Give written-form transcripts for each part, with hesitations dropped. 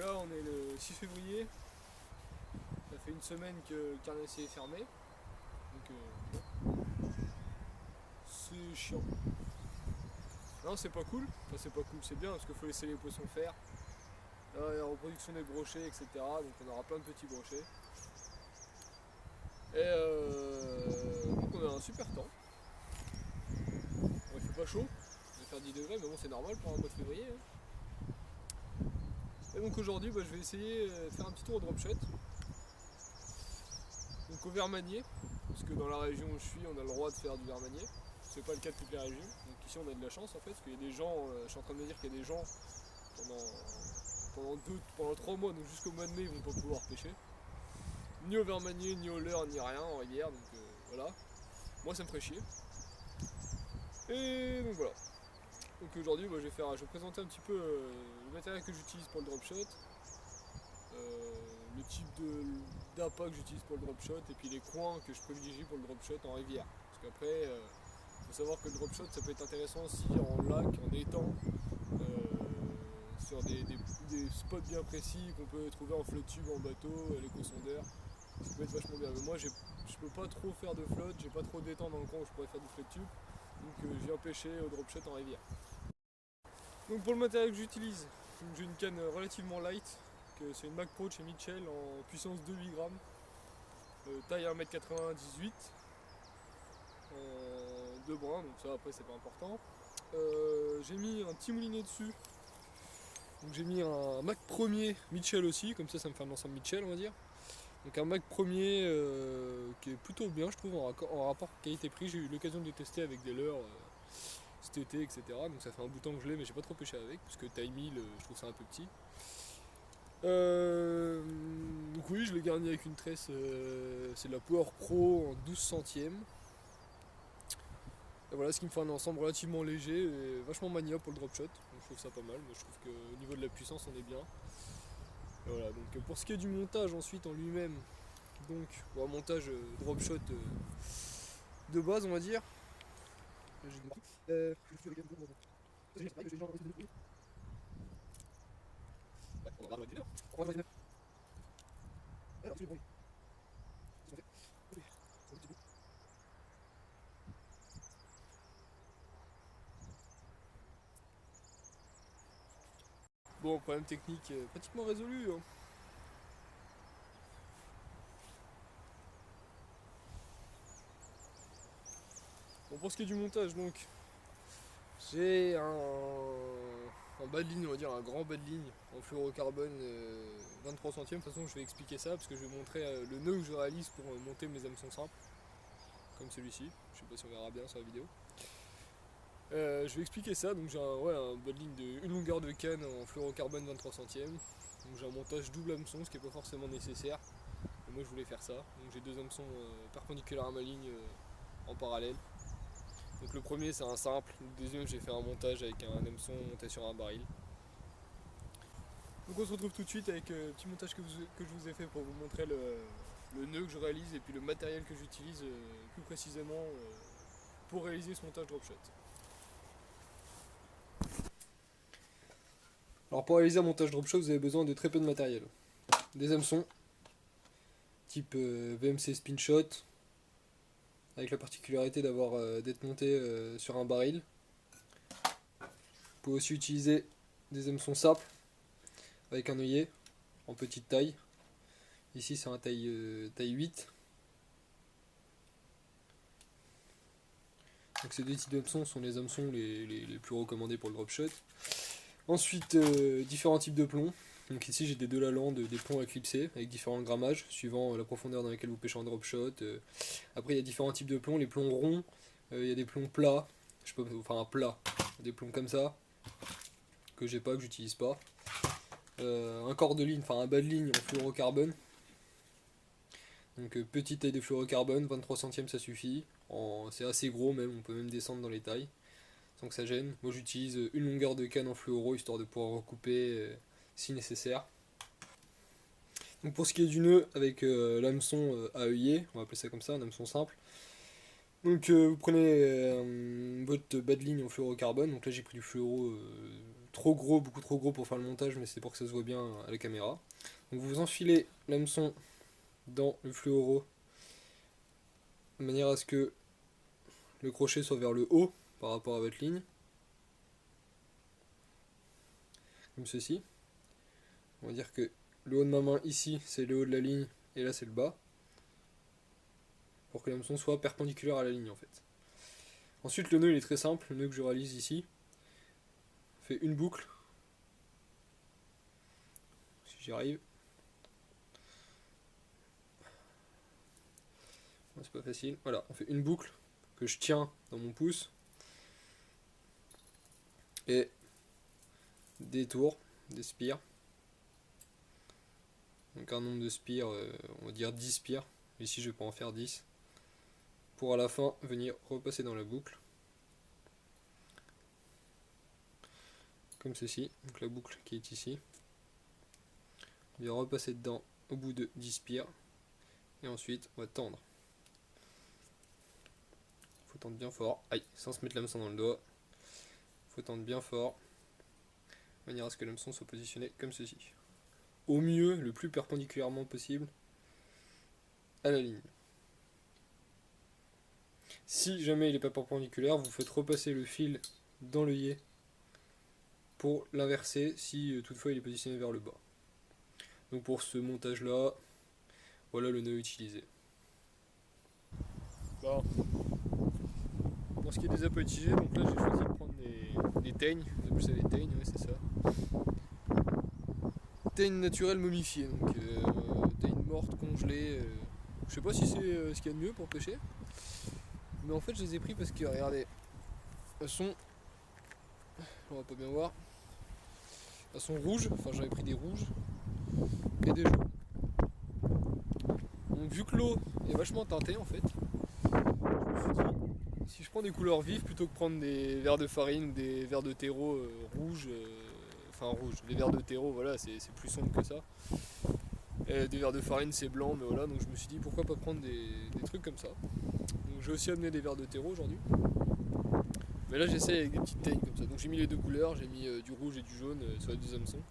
là on est le 6 février, ça fait une semaine que le carnassier est fermé, donc c'est chiant. Non, c'est pas cool, enfin c'est pas cool, c'est bien parce qu'il faut laisser les poissons faire. Là, la reproduction des brochets, etc. Donc on aura plein de petits brochets. Et donc on a un super temps. Bon, il fait pas chaud, il va faire 10 degrés, mais bon c'est normal pour un mois de février. Et donc aujourd'hui je vais essayer de faire un petit tour au drop shot. Donc au Vermanier, parce que dans la région où je suis on a le droit de faire du Vermanier. C'est pas le cas de toutes les régions. Donc ici on a de la chance en fait, parce qu'il y a des gens, je suis en train de me dire qu'il y a des gens pendant 3 mois, donc jusqu'au mois de mai ils vont pas pouvoir pêcher. Ni au Vermanier, ni au leurre, ni rien en rivière, donc voilà. Moi ça me ferait chier. Et donc voilà. Donc aujourd'hui je vais présenter un petit peu le matériel que j'utilise pour le drop shot, le type d'appât que j'utilise pour le drop shot et puis les coins que je privilégie pour le drop shot en rivière. Parce qu'après, il faut savoir que le drop shot ça peut être intéressant aussi en lac, en étang, sur des spots bien précis qu'on peut trouver en flotte tube, en bateau, l'éco-sondeur. Ça peut être vachement bien. Mais moi je peux pas trop faire de flotte, j'ai pas trop d'étang dans le coin où je pourrais faire du flotte tube. Donc je viens pêcher au drop shot en rivière. Donc pour le matériel que j'utilise, j'ai une canne relativement light, c'est une Mac Pro de chez Mitchell en puissance 2 8 grammes, taille 1m98, en 2 brins, donc ça après c'est pas important. J'ai mis un petit moulinet dessus, donc j'ai mis un Mac premier Mitchell aussi, comme ça me fait un ensemble Mitchell on va dire. Donc un Mac premier qui est plutôt bien je trouve en rapport qualité-prix, j'ai eu l'occasion de le tester avec des leurres cet été, etc. Donc ça fait un bout de temps que je l'ai, mais j'ai pas trop pêché avec, parce que taille 1000, je trouve ça un peu petit. Donc oui, je l'ai garni avec une tresse, c'est de la Power Pro en 12 centièmes. Et voilà, ce qui me fait un ensemble relativement léger et vachement maniable pour le drop shot. Donc je trouve ça pas mal, mais je trouve qu'au niveau de la puissance on est bien. Et voilà, donc pour ce qui est du montage ensuite en lui-même, donc bon, montage drop shot de base on va dire. Bon, problème technique pratiquement résolu, hein. Bon, pour ce qui est du montage, donc, j'ai un bas de ligne, on va dire un grand bas de ligne en fluorocarbone 23 centièmes. De toute façon, je vais expliquer ça parce que je vais montrer le nœud que je réalise pour monter mes hameçons simples, comme celui-ci. Je sais pas si on verra bien sur la vidéo. Je vais expliquer ça. Donc, j'ai un bas de ligne de une longueur de canne en fluorocarbone 23 centièmes. Donc, j'ai un montage double hameçon, ce qui n'est pas forcément nécessaire. Mais moi, je voulais faire ça. Donc, j'ai deux hameçons perpendiculaires à ma ligne en parallèle. Donc le premier c'est un simple, le deuxième j'ai fait un montage avec un hameçon monté sur un baril. Donc on se retrouve tout de suite avec le petit montage que je vous ai fait pour vous montrer le nœud que je réalise et puis le matériel que j'utilise plus précisément pour réaliser ce montage drop shot. Alors pour réaliser un montage drop shot vous avez besoin de très peu de matériel. Des hameçons type VMC Spin Shot, avec la particularité d'être monté sur un baril. Vous pouvez aussi utiliser des hameçons simples avec un œillet en petite taille. Ici c'est un taille 8. Donc ces deux types d'hameçons sont les hameçons les plus recommandés pour le drop shot. Ensuite différents types de plombs. Donc ici j'ai des Delaland, des plombs à clipser avec différents grammages suivant la profondeur dans laquelle vous pêchez en drop shot. Après il y a différents types de plombs, les plombs ronds, il y a des plombs plats, enfin plats, des plombs comme ça que j'ai pas, que j'utilise pas. Un corps de ligne, enfin un bas de ligne en fluorocarbone. Donc petite taille de fluorocarbone, 23 centièmes ça suffit. C'est assez gros même, on peut même descendre dans les tailles sans que ça gêne. Moi j'utilise une longueur de canne en fluoro histoire de pouvoir recouper si nécessaire. Donc pour ce qui est du nœud avec l'hameçon à œillet, on va appeler ça comme ça, un hameçon simple. Donc vous prenez votre bas de ligne en fluorocarbone, donc là j'ai pris du fluoro trop gros, beaucoup trop gros pour faire le montage, mais c'est pour que ça se voit bien à la caméra. Donc vous enfilez l'hameçon dans le fluoro de manière à ce que le crochet soit vers le haut par rapport à votre ligne, comme ceci. On va dire que le haut de ma main ici c'est le haut de la ligne et là c'est le bas, pour que l'hameçon soit perpendiculaire à la ligne en fait. Ensuite le nœud il est très simple, le nœud que je réalise ici fait une boucle, si j'y arrive. C'est pas facile. Voilà, on fait une boucle que je tiens dans mon pouce et des tours, des spires. Donc un nombre de spires, on va dire 10 spires. Ici je vais pas en faire 10. Pour à la fin venir repasser dans la boucle. Comme ceci. Donc la boucle qui est ici. On va repasser dedans au bout de 10 spires. Et ensuite on va tendre. Faut tendre bien fort. Aïe, sans se mettre l'hameçon dans le doigt. Faut tendre bien fort. De manière à ce que l'hameçon soit positionné comme ceci. Au mieux, le plus perpendiculairement possible à la ligne. Si jamais il n'est pas perpendiculaire, vous faites repasser le fil dans l'œillet pour l'inverser si toutefois il est positionné vers le bas. Donc pour ce montage là, voilà le nœud utilisé. Bon. Pour ce qui est des appâts utilisés, donc là j'ai choisi de prendre des teignes, on appelle ça des teignes, ouais c'est ça. Teignes naturelles momifiées, donc teignes mortes, congelées. Je sais pas si c'est ce qu'il y a de mieux pour pêcher. Mais en fait je les ai pris parce que regardez, elles sont, on va pas bien voir, elles sont rouges, enfin j'avais pris des rouges et des jaunes. Donc vu que l'eau est vachement teintée en fait, je me suis dit, si je prends des couleurs vives plutôt que prendre des verres de farine ou des verres de terreau rouges, enfin rouges, les verres de terreau voilà c'est plus sombre que ça. Et des verres de farine c'est blanc, mais voilà, donc je me suis dit pourquoi pas prendre des trucs comme ça. Donc j'ai aussi amené des verres de terreau aujourd'hui. Mais là j'essaie avec des petites teignes comme ça. Donc j'ai mis les deux couleurs, j'ai mis du rouge et du jaune sur les deux hameçons.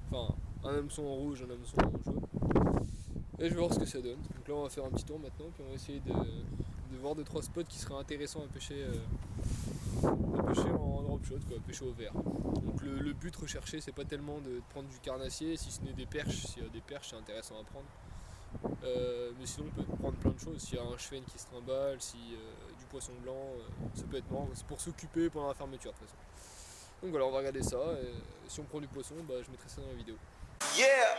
Enfin un hameçon en rouge, un hameçon en jaune. Et je vais voir ce que ça donne. Donc là on va faire un petit tour maintenant, puis on va essayer de voir 2-3 spots qui seraient intéressants à pêcher en drop shot, quoi, à pêcher au vert. Donc le but recherché c'est pas tellement de prendre du carnassier, si ce n'est des perches, s'il y a des perches c'est intéressant à prendre. Mais sinon on peut prendre plein de choses, s'il y a un chevenne qui se trimballe, si du poisson blanc, ça peut être marrant, c'est pour s'occuper pendant la fermeture de toute façon. Donc voilà, on va regarder ça, et si on prend du poisson, bah, je mettrai ça dans la vidéo. Yeah.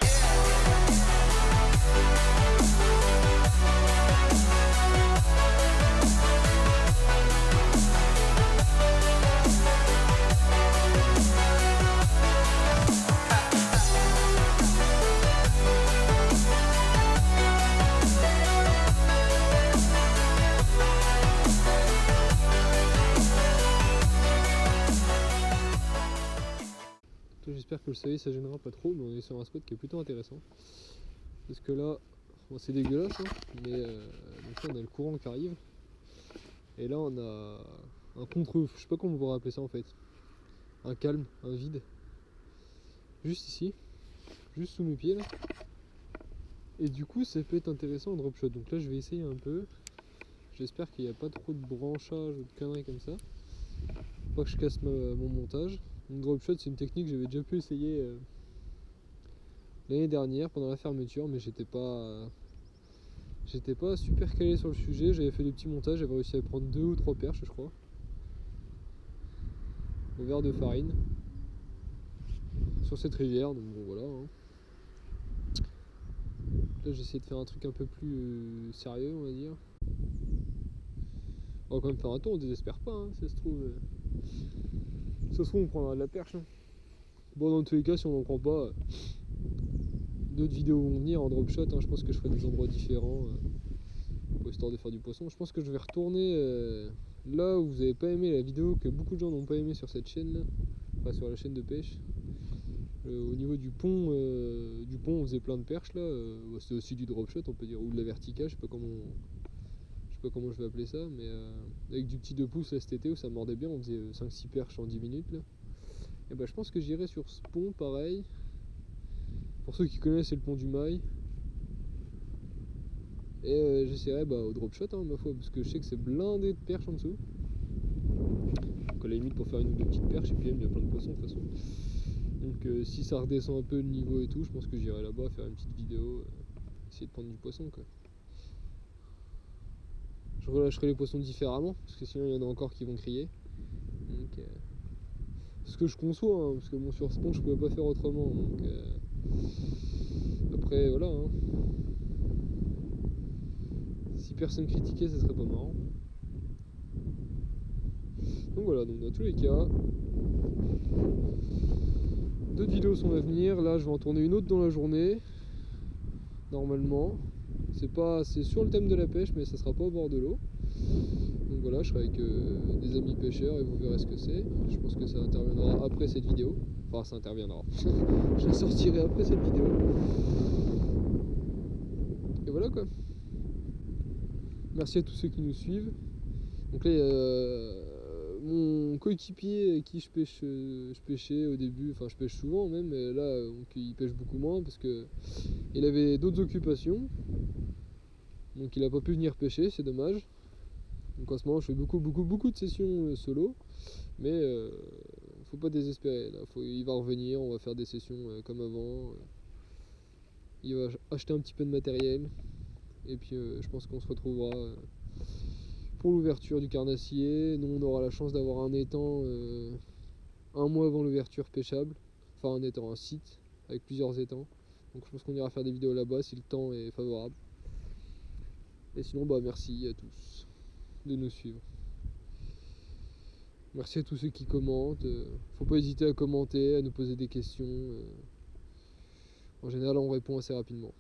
J'espère que le soleil ça gênera pas trop, mais on est sur un spot qui est plutôt intéressant. Parce que là, bon, c'est dégueulasse, hein, mais donc là on a le courant qui arrive. Et là on a un contre, je sais pas comment on pourrait appeler ça en fait. Un calme, un vide. Juste ici, juste sous mes pieds là. Et du coup ça peut être intéressant en drop shot. Donc là je vais essayer un peu. J'espère qu'il n'y a pas trop de branchage ou de conneries comme ça. Faut pas que je casse mon montage. Une drop shot c'est une technique que j'avais déjà pu essayer l'année dernière pendant la fermeture, mais j'étais pas super calé sur le sujet. J'avais fait des petits montages, j'avais réussi à prendre 2 ou 3 perches je crois. Au verre de farine. Sur cette rivière, donc bon voilà. Hein. Là j'ai essayé de faire un truc un peu plus sérieux on va dire. On va quand même faire un tour, on désespère pas hein, si ça se trouve. Ça se trouve on prendra de la perche. Hein. Bon dans tous les cas si on n'en prend pas, d'autres vidéos vont venir en drop shot, hein. Je pense que je ferai des endroits différents pour histoire de faire du poisson. Je pense que je vais retourner là où vous n'avez pas aimé la vidéo, que beaucoup de gens n'ont pas aimé sur cette chaîne là, enfin sur la chaîne de pêche. Au niveau du pont on faisait plein de perches là, c'était aussi du drop shot on peut dire, ou de la verticale, je sais pas comment je vais appeler ça, mais avec du petit 2 pouces là, cet été où ça mordait bien, on faisait 5-6 perches en 10 minutes là. Et bah je pense que j'irai sur ce pont pareil. Pour ceux qui connaissent, c'est le pont du Mail. Et j'essaierai au drop shot ma foi, parce que je sais que c'est blindé de perches en dessous. Donc à la limite pour faire une ou deux petites perches, et puis il y a plein de poissons de toute façon. Donc si ça redescend un peu le niveau et tout, je pense que j'irai là-bas faire une petite vidéo, essayer de prendre du poisson quoi. Je relâcherai les poissons différemment, parce que sinon il y en a encore qui vont crier. Donc, ce que je conçois, parce que bon, sur ce pont je pouvais pas faire autrement. Donc après voilà. Si personne critiquait, ça serait pas marrant. Donc voilà, donc dans tous les cas, d'autres vidéos sont à venir. Là je vais en tourner une autre dans la journée, normalement. C'est sur le thème de la pêche, mais ça sera pas au bord de l'eau. Donc voilà, je serai avec des amis pêcheurs et vous verrez ce que c'est. Je pense que ça interviendra après cette vidéo. Enfin, ça interviendra. Je la sortirai après cette vidéo. Et voilà quoi. Merci à tous ceux qui nous suivent. Donc là, il y a mon coéquipier avec qui je pêchais au début, enfin je pêche souvent même, mais là donc, il pêche beaucoup moins parce que il avait d'autres occupations. Donc il a pas pu venir pêcher, c'est dommage. Donc en ce moment je fais beaucoup de sessions solo, mais faut pas désespérer. Là, il va revenir, on va faire des sessions comme avant. Il va acheter un petit peu de matériel, et puis je pense qu'on se retrouvera pour l'ouverture du carnassier. Nous on aura la chance d'avoir un étang un mois avant l'ouverture pêchable, enfin un étang, un site avec plusieurs étangs. Donc je pense qu'on ira faire des vidéos là-bas si le temps est favorable. Et sinon merci à tous de nous suivre. Merci à tous ceux qui commentent. Faut pas hésiter à commenter, à nous poser des questions. En général on répond assez rapidement.